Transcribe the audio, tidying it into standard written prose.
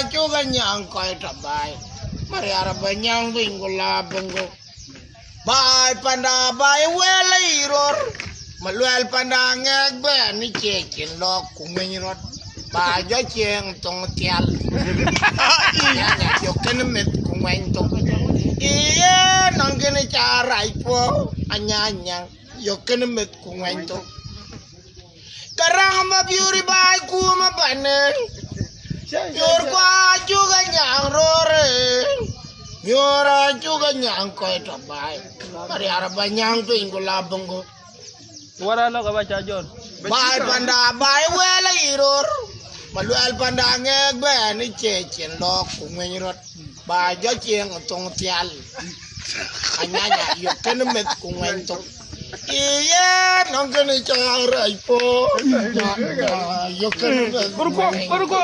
juga nyang koi tabai. Mari araba nyang bingula bungo. Bai panda bai wele iror. Maluel panda ngek ben ni cekin lo kumenyrot. Ba jo ceng tong tial. Ya yo kenemet kumeng tong. Iya nang kene cara ipo anyanya yo kenemet kumeng tong. Karang ma biuri bai ku ma bane. Yor kwa juga nyang rore. Yora juga nyang koi tabai. Mari araba nyang pingula bungo. Wala lo ka ba siya, John? Bai panda bai wele iror. Maluel panda ngek ben ni cecen lo kumenyrot. Ba jo ceng tong tial. Anyanya yo kenemet kumeng tong. Iya nang kene cara ipo. Yo kenemet. Baru ko.